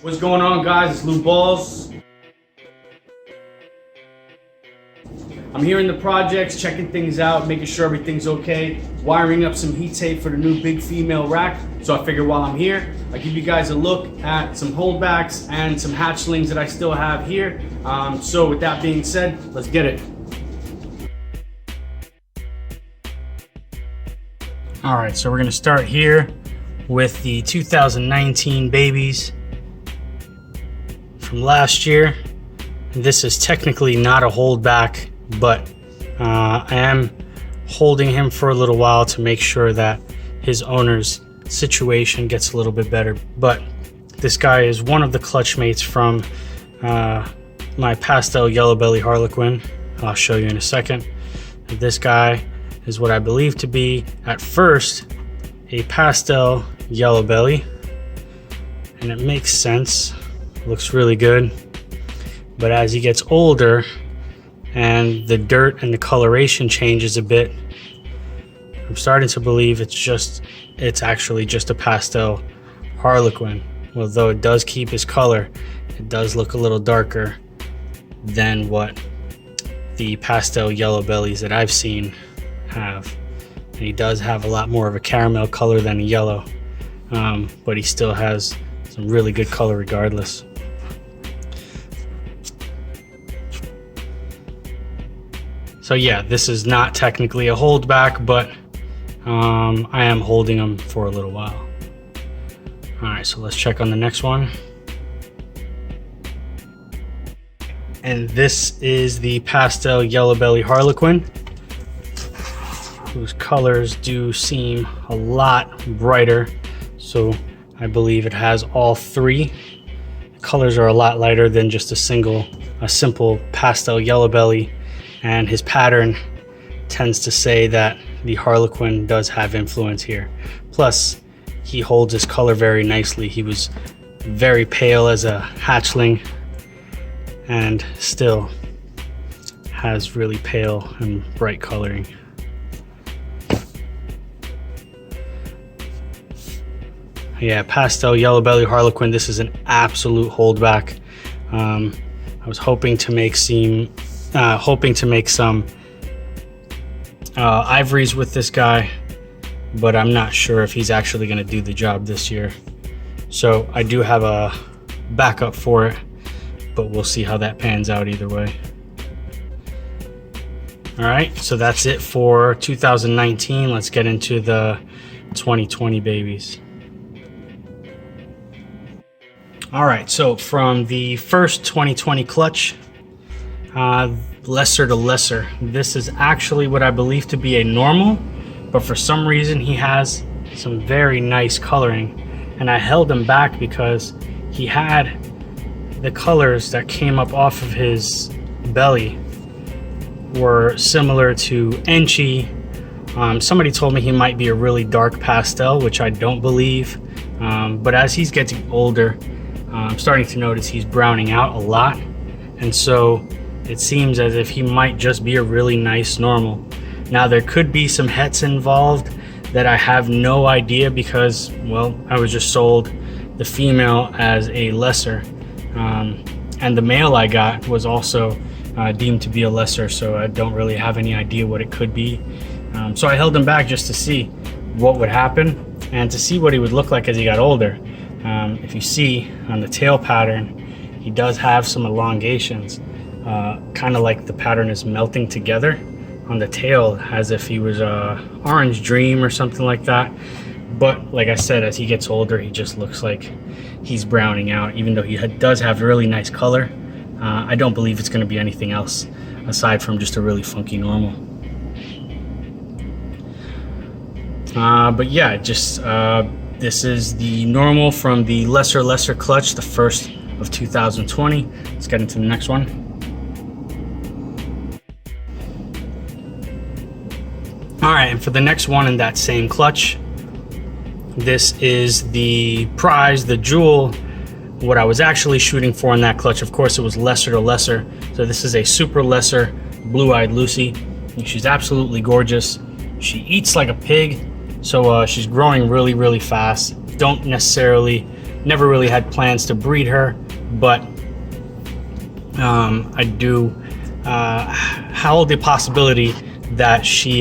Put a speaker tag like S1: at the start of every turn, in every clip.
S1: What's going on, guys? It's Lou Balls. I'm here in the projects, checking things out, making sure everything's okay, wiring up some heat tape for the new big female rack. So I figured while I'm here, I give you guys a look at some holdbacks and some hatchlings that I still have here. So with that being said, let's get it. All right, so we're gonna start here with the 2019 babies from last year. This is technically not a holdback, but I am holding him for a little while to make sure that his owner's situation gets a little bit better. But this guy is one of the clutch mates from my Pastel yellow belly Harlequin. I'll show you in a second. This guy is what I believe to be, at first, a Pastel yellow belly, and it makes sense. Looks really good. But as he gets older and the dirt and the coloration changes a bit, I'm starting to believe it's actually just a Pastel Harlequin. Although it does keep his color, it does look a little darker than what the Pastel yellow bellies that I've seen have. And he does have a lot more of a caramel color than a yellow, but he still has some really good color regardless. So yeah, this is not technically a holdback, but I am holding them for a little while. All right, so let's check on the next one. And this is the Pastel yellow belly Harlequin, whose colors do seem a lot brighter. So I believe it has all three. The colors are a lot lighter than just a simple Pastel yellow belly. And his pattern tends to say that the Harlequin does have influence here. Plus, he holds his color very nicely. He was very pale as a hatchling and still has really pale and bright coloring. Yeah, Pastel yellow belly Harlequin, this is an absolute holdback. I was hoping to make some ivories with this guy, but I'm not sure if he's actually going to do the job this year. So I do have a backup for it, but we'll see how that pans out either way. All right, so that's it for 2019. Let's get into the 2020 babies. All right, so from the first 2020 clutch, lesser to lesser, this is actually what I believe to be a normal, but for some reason he has some very nice coloring, and I held him back because he had the colors that came up off of his belly were similar to Enchi. Somebody told me he might be a really dark pastel, which I don't believe, but as he's getting older, I'm starting to notice he's browning out a lot, and so it seems as if he might just be a really nice normal. Now there could be some hets involved that I have no idea because, well, I was just sold the female as a lesser, and the male I got was also deemed to be a lesser, so I don't really have any idea what it could be. So I held him back just to see what would happen and to see what he would look like as he got older. If you see on the tail pattern, he does have some elongations, kind of like the pattern is melting together on the tail as if he was a orange dream or something like that. But like I said, as he gets older, he just looks like he's browning out, even though he does have really nice color. I don't believe it's going to be anything else aside from just a really funky normal. But yeah, just this is the normal from the lesser clutch, the first of 2020. Let's get into the next one. All right, and for the next one in that same clutch, this is the prize, the jewel, what I was actually shooting for in that clutch. Of course, it was lesser to lesser. So this is a super lesser blue-eyed Lucy. She's absolutely gorgeous. She eats like a pig. So she's growing really, really fast. don't necessarily, never really had plans to breed her, but I do hold the possibility that she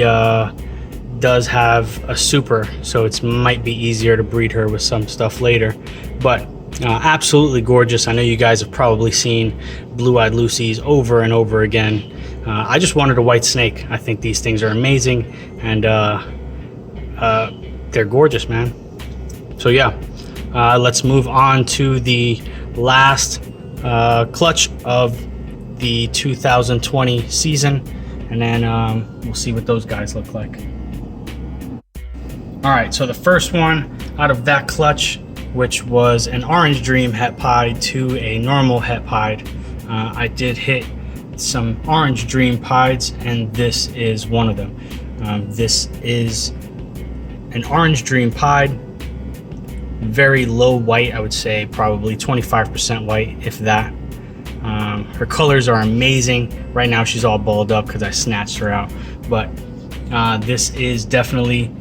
S1: does have a super, so it might be easier to breed her with some stuff later. But absolutely gorgeous. I know you guys have probably seen blue-eyed Lucy's over and over again. I just wanted a white snake. I think these things are amazing, and they're gorgeous, man. So yeah, let's move on to the last clutch of the 2020 season, and then we'll see what those guys look like. All right, so the first one out of that clutch, which was an Orange Dream het pied to a normal het pied, I did hit some Orange Dream pieds, and this is one of them. This is an Orange Dream pied, very low white, I would say probably 25% white, if that. Her colors are amazing. Right now she's all balled up because I snatched her out, but this is definitely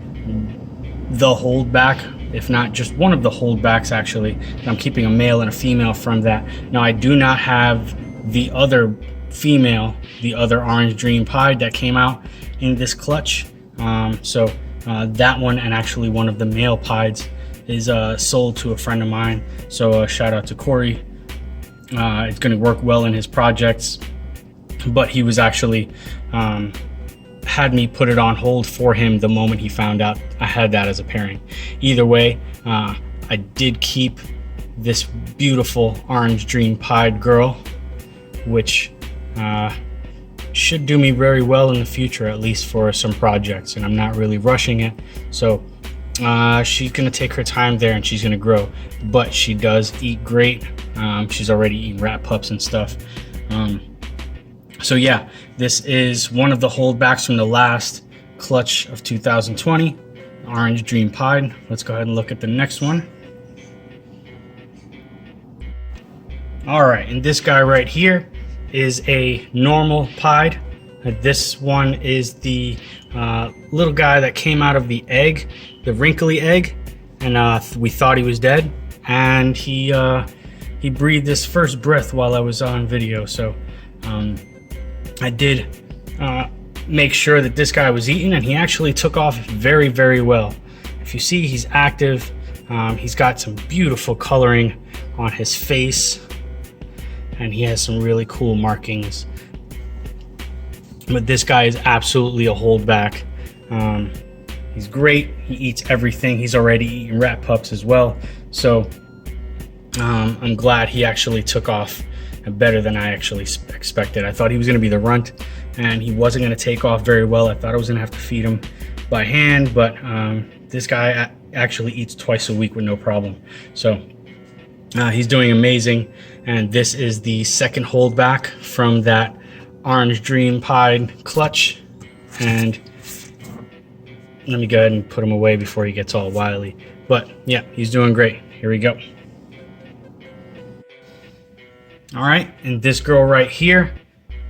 S1: the holdback, if not just one of the holdbacks actually. I'm keeping a male and a female from that. Now I do not have the other female, the other Orange Dream pied that came out in this clutch. So that one, and actually one of the male pieds, is sold to a friend of mine. So shout out to Corey. It's going to work well in his projects, but he was actually had me put it on hold for him the moment he found out I had that as a pairing. Either way, I did keep this beautiful Orange Dream pied girl, which should do me very well in the future, at least for some projects, and I'm not really rushing it. So she's gonna take her time there, and she's gonna grow, but she does eat great. She's already eaten rat pups and stuff. So yeah, this is one of the holdbacks from the last clutch of 2020, Orange Dream pied. Let's go ahead and look at the next one. All right, and this guy right here is a normal pied. This one is the little guy that came out of the egg, the wrinkly egg, and we thought he was dead, and he breathed his first breath while I was on video. So I did make sure that this guy was eaten, and he actually took off very, very well. If you see, he's active. He's got some beautiful coloring on his face, and he has some really cool markings. But this guy is absolutely a holdback. He's great. He eats everything. He's already eaten rat pups as well. So I'm glad he actually took off better than I actually expected. I thought he was going to be the runt, and he wasn't going to take off very well. I thought I was going to have to feed him by hand, but this guy actually eats twice a week with no problem. So he's doing amazing, and this is the second holdback from that Orange Dream pied clutch. And let me go ahead and put him away before he gets all wily. But yeah, he's doing great. Here we go. All right, and this girl right here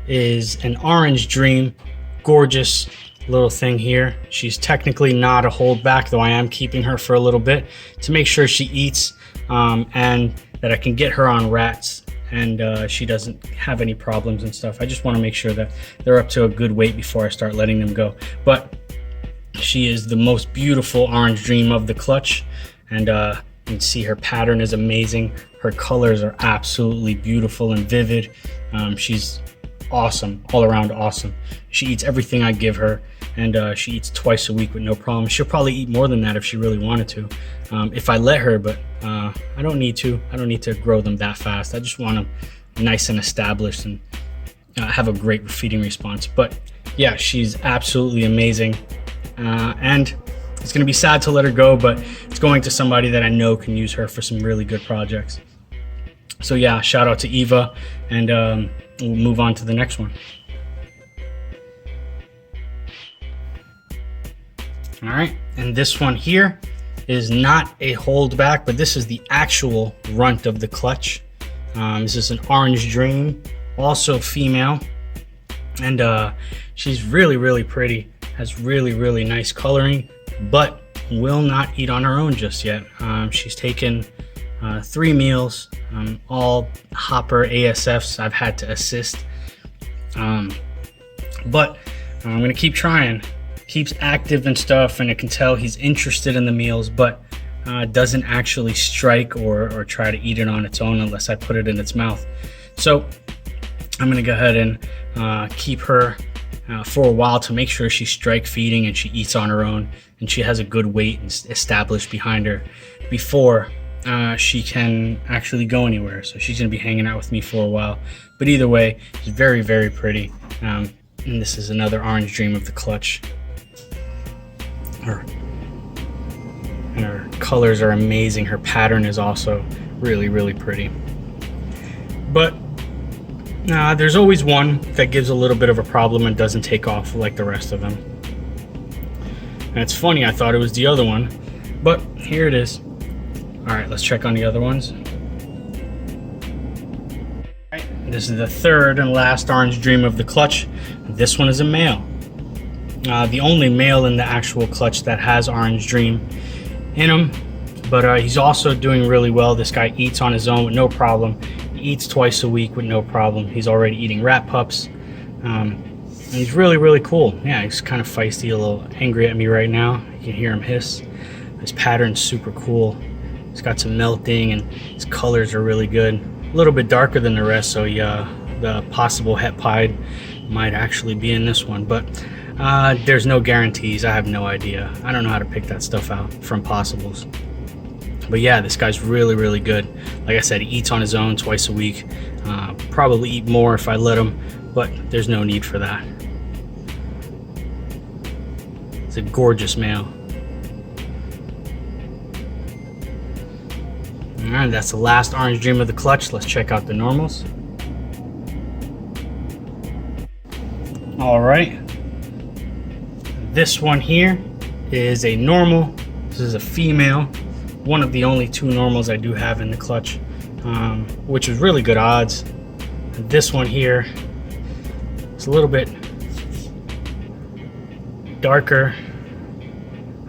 S1: is an Orange Dream, gorgeous little thing here. She's technically not a holdback, though I am keeping her for a little bit to make sure she eats, and that I can get her on rats, and she doesn't have any problems and stuff. I just want to make sure that they're up to a good weight before I start letting them go. But she is the most beautiful Orange Dream of the clutch, and you can see her pattern is amazing. Her colors are absolutely beautiful and vivid. She's awesome, all around awesome. She eats everything I give her, and she eats twice a week with no problem. She'll probably eat more than that if she really wanted to, if I let her, but I don't need to. I don't need to grow them that fast. I just want them nice and established and have a great feeding response. But yeah, she's absolutely amazing, and it's going to be sad to let her go, but it's going to somebody that I know can use her for some really good projects. So yeah, shout out to Eva, and we'll move on to the next one. All right, and this one here is not a holdback, but this is the actual runt of the clutch. This is an Orange Dream, also female, and she's really, really pretty, has really, really nice coloring, but will not eat on her own just yet. She's taken 3 meals, all hopper ASFs. I've had to assist, but I'm gonna keep trying. Keeps active and stuff, and I can tell he's interested in the meals, but doesn't actually strike or try to eat it on its own unless I put it in its mouth. So I'm gonna go ahead and keep her for a while to make sure she's strike feeding and she eats on her own and she has a good weight established behind her before she can actually go anywhere. So she's gonna be hanging out with me for a while. But either way, she's very, very pretty. And this is another Orange Dream of the clutch. Her colors are amazing. Her pattern is also really, really pretty. But there's always one that gives a little bit of a problem and doesn't take off like the rest of them. And it's funny, I thought it was the other one, but here it is. All right, let's check on the other ones. All right, this is the third and last Orange Dream of the clutch. This one is a male. The only male in the actual clutch that has Orange Dream in him, but he's also doing really well. This guy eats on his own with no problem. He eats twice a week with no problem. He's already eating rat pups. And he's really, really cool. Yeah, he's kind of feisty, a little angry at me right now. You can hear him hiss. His pattern's super cool. He's got some melting and his colors are really good. A little bit darker than the rest, so the possible het pied might actually be in this one, but there's no guarantees. I have no idea. I don't know how to pick that stuff out from possibles. But yeah, this guy's really, really good. Like I said, he eats on his own twice a week. Probably eat more if I let him, but there's no need for that. It's a gorgeous male. All right, that's the last Orange Dream of the clutch. Let's check out the normals. All right. This one here is a normal. This is a female. One of the only 2 normals I do have in the clutch, which is really good odds. And this one here is a little bit darker,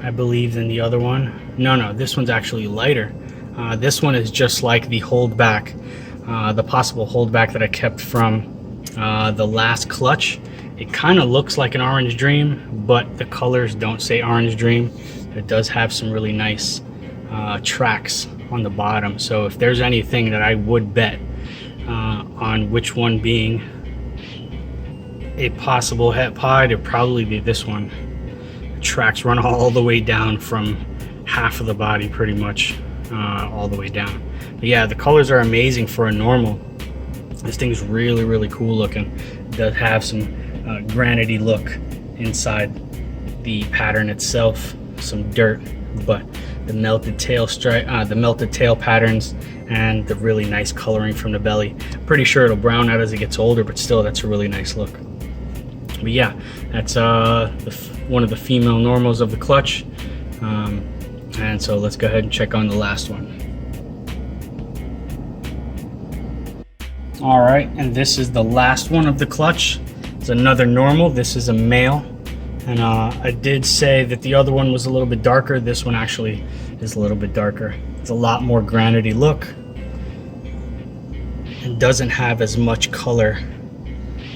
S1: I believe, than the other one. No, this one's actually lighter. This one is just like the holdback, the possible holdback that I kept from the last clutch. It kind of looks like an Orange Dream, but the colors don't say Orange Dream. It does have some really nice tracks on the bottom. So if there's anything that I would bet on which one being a possible het pied, it'd probably be this one. The tracks run all the way down from half of the body, pretty much all the way down. But yeah, the colors are amazing for a normal. This thing's really, really cool looking. It does have some granity look inside the pattern itself, some dirt, but the melted tail stripe, the melted tail patterns, and the really nice coloring from the belly. Pretty sure it'll brown out as it gets older, but still, that's a really nice look. But yeah, that's one of the female normals of the clutch. And so let's go ahead and check on the last one. All right, and this is the last one of the clutch. It's another normal. This is a male, and I did say that the other one was a little bit darker. This one actually is a little bit darker. It's a lot more granity look. It doesn't have as much color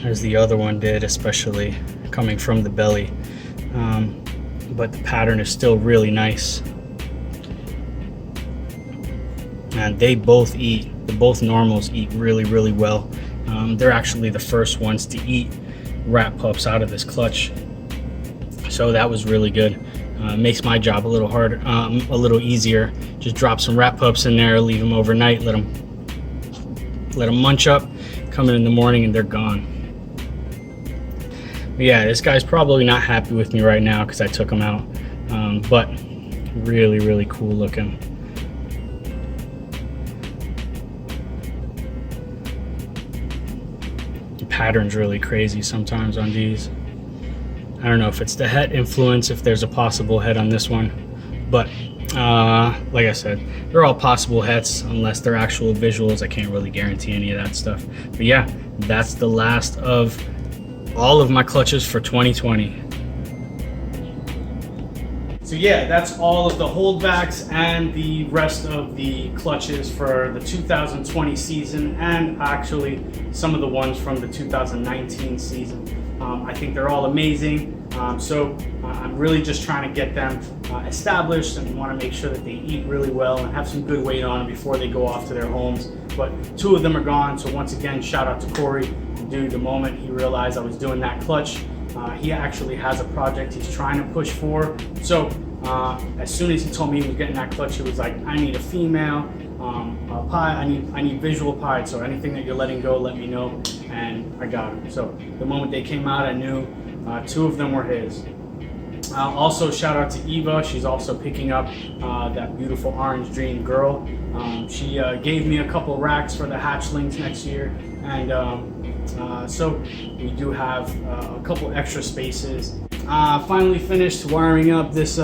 S1: as the other one did, especially coming from the belly, but the pattern is still really nice. And they both eat, both normals eat really, really well. They're actually the first ones to eat rat pups out of this clutch, so that was really good. Makes my job a little harder, a little easier. Just drop some rat pups in there, leave them overnight, let them munch up, come in the morning, and they're gone. But yeah, this guy's probably not happy with me right now because I took him out, but really, really cool looking. Pattern's really crazy sometimes on these. I don't know if it's the het influence, if there's a possible het on this one, but like I said, they're all possible hets unless they're actual visuals. I can't really guarantee any of that stuff. But yeah, that's the last of all of my clutches for 2020. So yeah, that's all of the holdbacks and the rest of the clutches for the 2020 season, and actually some of the ones from the 2019 season. I think they're all amazing. So I'm really just trying to get them established, and want to make sure that they eat really well and have some good weight on them before they go off to their homes. But 2 of them are gone, so once again, shout out to Corey. Dude, the moment he realized I was doing that clutch, he actually has a project he's trying to push for. So as soon as he told me he was getting that clutch, he was like, I need a female pie, I need visual pie, so anything that you're letting go, let me know. And I got him. So the moment they came out, I knew 2 of them were his. Also, shout out to Eva. She's also picking up that beautiful orange dream girl. She gave me a couple racks for the hatchlings next year, and so we do have a couple extra spaces. Finally finished wiring up this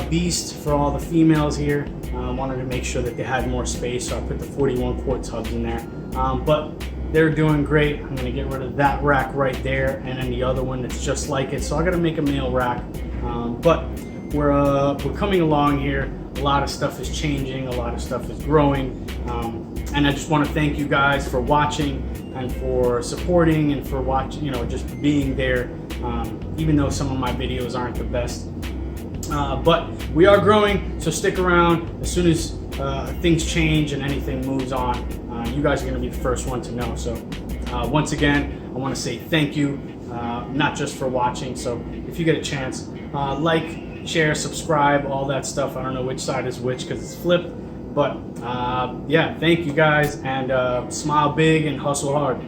S1: beast for all the females here. Wanted to make sure that they had more space, so I put the 41 quart tubs in there. But they're doing great. I'm gonna get rid of that rack right there, and then the other one that's just like it. So I gotta make a male rack. But we're coming along here. A lot of stuff is changing, a lot of stuff is growing, and I just want to thank you guys for watching and for supporting and for watching, just being there, even though some of my videos aren't the best. But we are growing, so stick around. As soon as things change and anything moves on, you guys are going to be the first one to know. So once again, I want to say thank you, not just for watching. So if you get a chance, like, share, subscribe, all that stuff. I don't know which side is which because it's flipped. But yeah, thank you guys, and smile big and hustle hard.